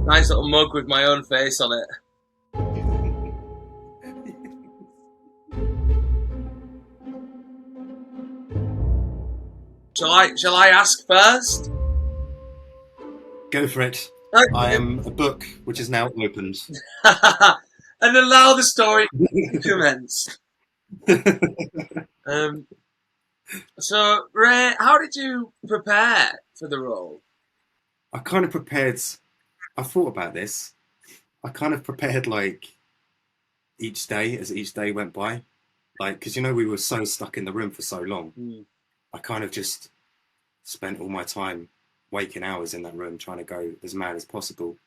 Nice little mug with my own face on it. Shall I ask first? Go for it. I Okay. am a book which is now opened. And allow the story to commence. Um, so, Ray, how did you prepare for the role? I kind of prepared. I thought about this. I kind of prepared like each day as each day went by. Like, because we were so stuck in the room for so long. Hmm. I kind of just spent all my time waking hours in that room trying to go as mad as possible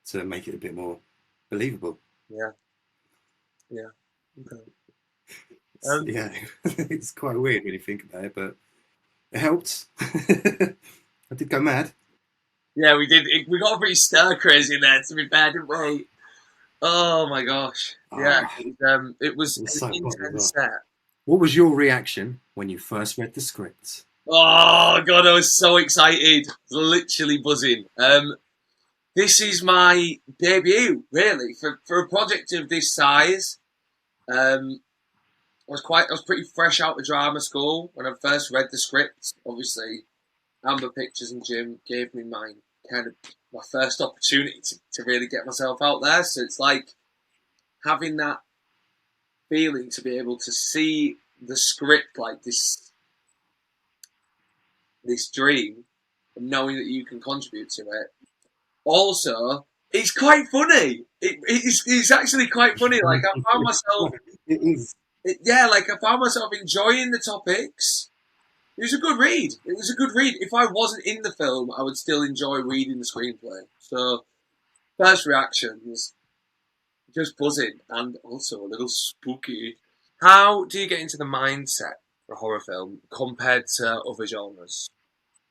to make it a bit more believable. Yeah, yeah. Okay. Um, Yeah, it's quite weird when you think about it, but it helped. I did go mad. yeah, we did. We got pretty stir crazy in there, to be fair, didn't we? Oh my gosh. Yeah, Ah, it was it was an so hot as intense well. set. What was your reaction when you first read the script? Oh god, I was so excited. Literally buzzing. This is my debut, really, for a project of this size. Um, I was pretty fresh out of drama school when I first read the script. Obviously, Amber Pictures and Jim gave me my first opportunity to really get myself out there. So it's like having that feeling to be able to see the script like this dream and knowing that you can contribute to it. Also, it's quite funny. It's actually quite funny. Like I found myself, It is. like I found myself enjoying the topics. It was a good read. It was a good read. If I wasn't in the film, I would still enjoy reading the screenplay. So first reactions, just buzzing and also a little spooky. How do you get into the mindset for a horror film compared to other genres?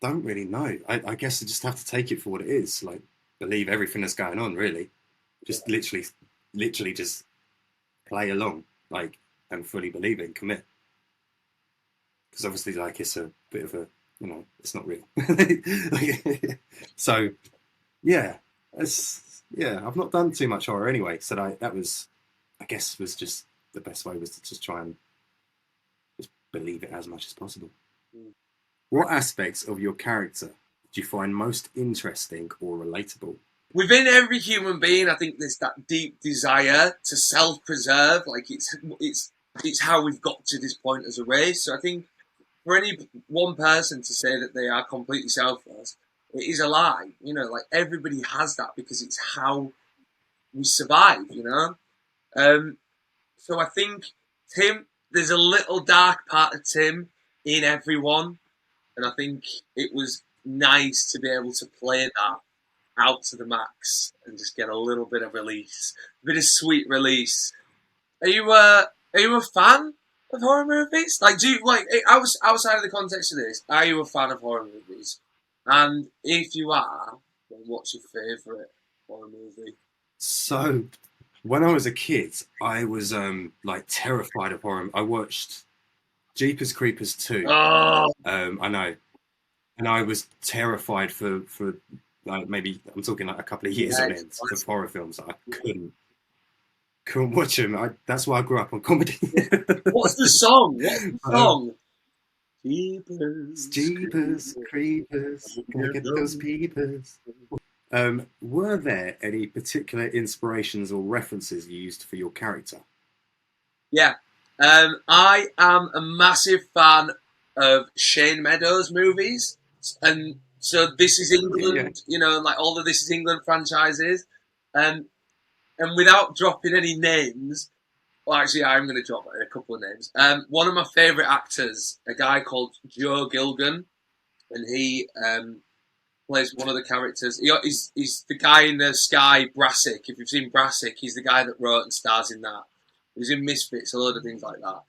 Don't really know. I guess I just have to take it for what it is. Like, believe everything that's going on, really. Yeah. Just literally just play along, like, and fully believe it and commit. Because obviously, like, it's a bit of a, it's not real. So, yeah, yeah, I've not done too much horror anyway. So that was, I guess, was just the best way was to just try and just believe it as much as possible. Mm. What aspects of your character do you find most interesting or relatable? Within every human being, I think there's that deep desire to self-preserve. Like it's how we've got to this point as a race. So I think for any one person to say that they are completely selfless, it is a lie. Like everybody has that because it's how we survive. So I think Tim, there's a little dark part of Tim in everyone, and I think it was nice to be able to play that out to the max and just get a little bit of release, a bit of sweet release. Are you a fan of horror movies? Like, do you like? Outside of the context of this, are you a fan of horror movies? And if you are, then what's your favourite horror movie? So, when I was a kid, I was like terrified of horror. I watched Jeepers Creepers 2. Oh, I know, and I was terrified for like maybe I'm talking like a couple of years on yes. end of horror films. I couldn't watch them. That's why I grew up on comedy. What's the song? What's the um, song? Jeepers, Jeepers Creepers, can I get those peepers? Were there any particular inspirations or references you used for your character? Yeah. I am a massive fan of Shane Meadows movies. And so This Is Yeah, yeah. England, like all the This Is England franchises. Um, and without dropping any names, well, actually, I'm going to drop a couple of names. One of my favourite actors, a guy called Joe Gilgan, and he plays one of the characters. He's the guy in the Sky, Brassic. If you've seen Brassic, he's the guy that wrote and stars in that. He's in Misfits, a load of things like that.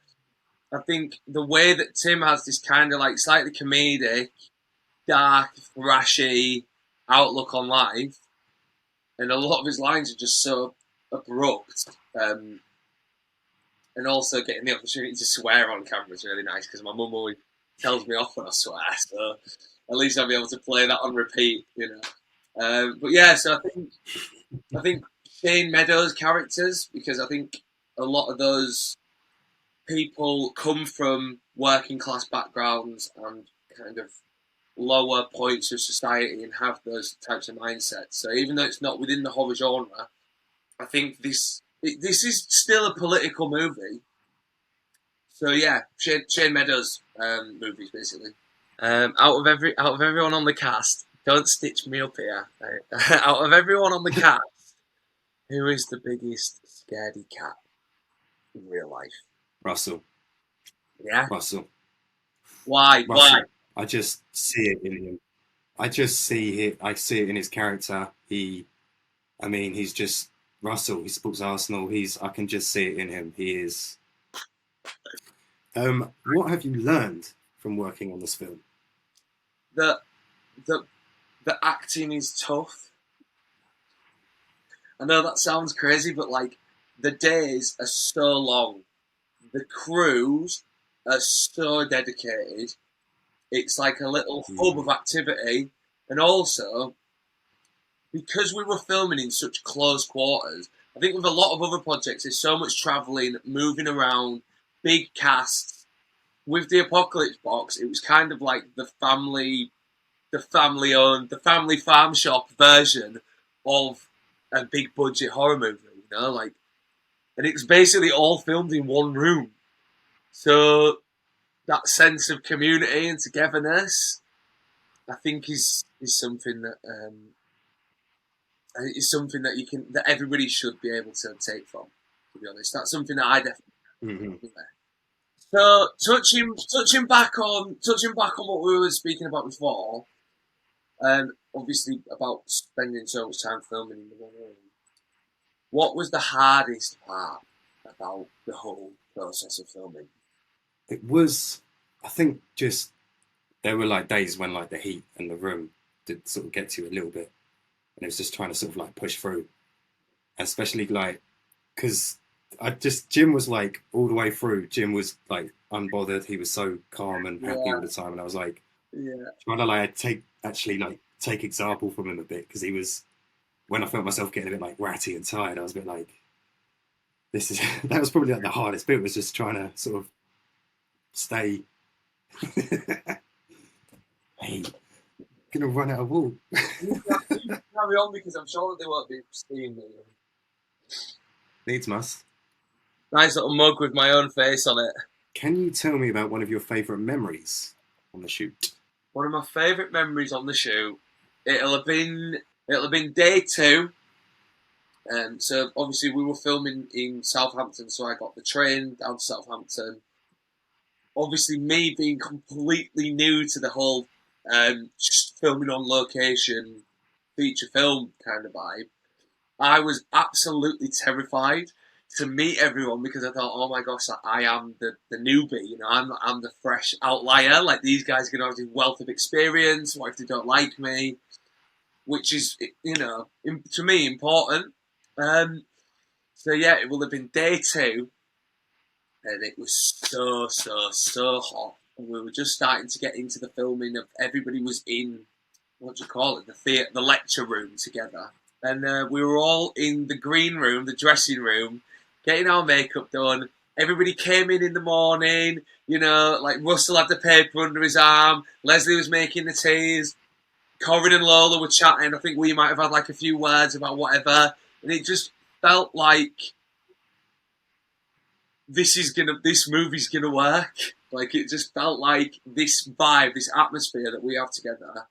I think the way that Tim has this kind of like slightly comedic, dark, thrashy outlook on life, and a lot of his lines are just so abrupt. And also getting the opportunity to swear on camera is really nice because my mum always tells me off when I swear. So At least I'll be able to play that on repeat, But yeah, so I think Shane Meadows' characters, because I think a lot of those people come from working class backgrounds and kind of lower points of society and have those types of mindsets. So even though it's not within the horror genre, I think this is still a political movie. So yeah, Shane Meadows movies basically. Out of everyone on the cast, don't stitch me up here. Out of everyone on the cast, who is the biggest scaredy cat in real life? Russell. Yeah. Russell. Why? Russell. I just see it in him. I see it in his character. He's just Russell. He supports Arsenal. I can just see it in him. He is. What have you learned from working on this film? The the acting is tough. I know that sounds crazy, but like the days are so long. The crews are so dedicated. It's like a little hub of activity, and also because we were filming in such close quarters. I think with a lot of other projects, there's so much travelling, moving around, big casts. With the Apocalypse Box, it was kind of like the family-owned, the family farm shop version of a big budget horror movie. And it was basically all filmed in one room. So that sense of community and togetherness, I think, is something that is something that everybody should be able to take from. To be honest, that's something that I definitely. Mm-hmm. So touching back on what we were speaking about before, obviously about spending so much time filming in the one room. What was the hardest part about the whole process of filming? It was, I think, just there were like days when like the heat and the room did sort of get to you a little bit, and it was just trying to sort of like push through, especially like because Jim was like all the way through. Jim was like unbothered. He was so calm and happy all the time, and I was like, trying to like take example from him a bit because he was when I felt myself getting a bit like ratty and tired. I was a bit like, this is that was probably like the hardest bit was just trying to sort of stay. Hey, gonna run out of wool. Carry on because I'm sure that they won't be seeing me. Needs must. Nice little mug with my own face on it. Can you tell me about one of your favourite memories on the shoot? One of my favourite memories on the shoot. It'll have been day 2. So obviously we were filming in Southampton, so I got the train down to Southampton. Obviously, me being completely new to the whole just filming on location feature film kind of vibe, I was absolutely terrified to meet everyone because I thought, oh my gosh, I am the newbie, I'm the fresh outlier. Like these guys are going to have this wealth of experience. What if they don't like me? Which is, to me important. So yeah, it will have been day 2. And it was so hot. And we were just starting to get into the filming of everybody was in, what do you call it, the lecture room together. And we were all in the green room, the dressing room, getting our makeup done. Everybody came in the morning, like Russell had the paper under his arm, Leslie was making the teas, Corin and Lola were chatting. I think we might have had like a few words about whatever. And it just felt like this movie's gonna work. Like it just felt like this vibe, this atmosphere that we have together,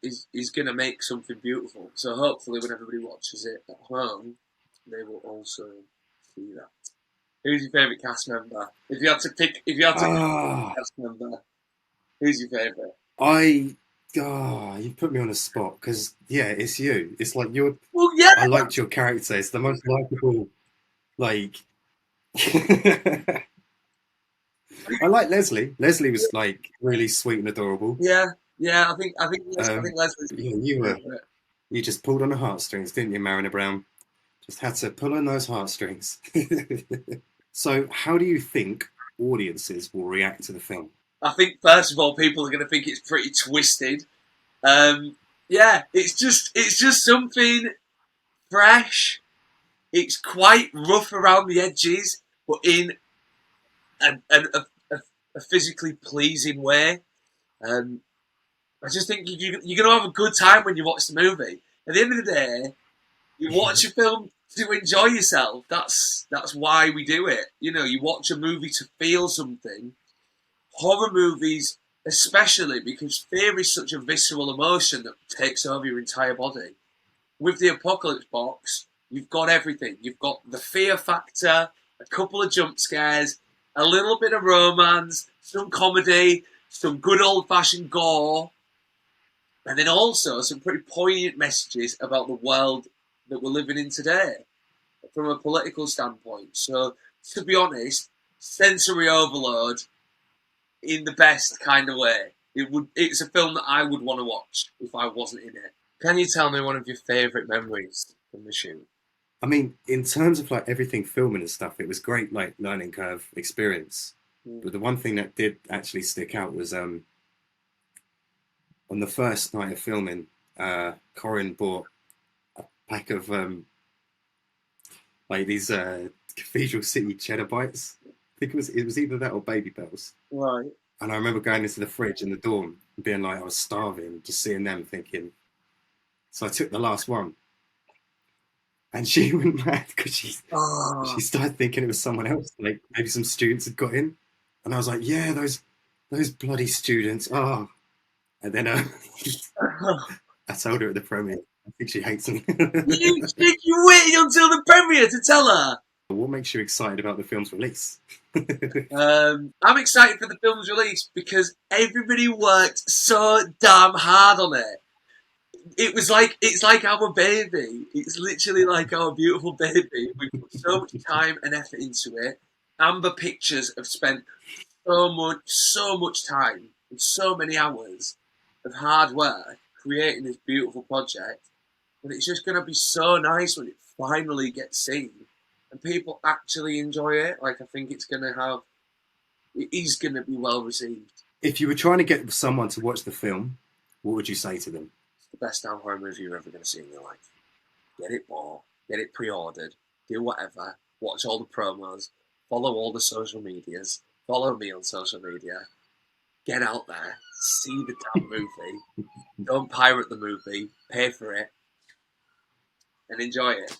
is gonna make something beautiful. So hopefully, when everybody watches it at home, they will also see that. Who's your favourite cast member? If you had to pick a cast member, who's your favourite? You put me on a spot because it's you. It's like you're. Well, yeah. I liked your character. It's the most likable. Like, I like Leslie. Leslie was like really sweet and adorable. Yeah. I think Leslie's. Yeah, you just pulled on the heartstrings, didn't you, Marriner Brown? Just had to pull on those heartstrings. So, how do you think audiences will react to the film? I think first of all, people are going to think it's pretty twisted. Yeah, it's just something fresh. It's quite rough around the edges, but in a physically pleasing way. Um, I just think you're going to have a good time when you watch the movie. At the end of the day, you watch a film to enjoy yourself. That's why we do it. You know, you watch a movie to feel something. Horror movies, especially because fear is such a visceral emotion that takes over your entire body. With the Apocalypse Box, you've got everything. You've got the fear factor, a couple of jump scares, a little bit of romance, some comedy, some good old fashioned gore, and then also some pretty poignant messages about the world that we're living in today from a political standpoint. So, to be honest, sensory overload in the best kind of way. It's a film that I would want to watch if I wasn't in it. Can you tell me one of your favourite memories from the shoot? I mean, in terms of like everything filming and stuff, it was great, like learning curve experience. Mm. But the one thing that did actually stick out was on the first night of filming, Corin bought a pack of like these Cathedral City cheddar bites. I think it was either that or Baby Bells. Right. And I remember going into the fridge in the dorm and being like, I was starving, just seeing them, thinking. So I took the last one, and she went mad because she Oh. started thinking it was someone else, like maybe some students had got in, and I was like, yeah, those bloody students. Oh, and then I told her at the premiere. I think she hates me. You waited until the premiere to tell her. What makes you excited about the film's release? I'm excited for the film's release because everybody worked so damn hard on it. It's like our baby. It's literally like our beautiful baby. We put so much time and effort into it. Amber Pictures have spent so much time and so many hours of hard work creating this beautiful project. And it's just going to be so nice when it finally gets seen and people actually enjoy it. Like I think it is going to be well received. If you were trying to get someone to watch the film, what would you say to them? It's the best damn horror movie you're ever going to see in your life. Get it bought, get it pre-ordered, do whatever, watch all the promos, follow all the social medias, follow me on social media, get out there, see the damn movie, don't pirate the movie, pay for it, and enjoy it.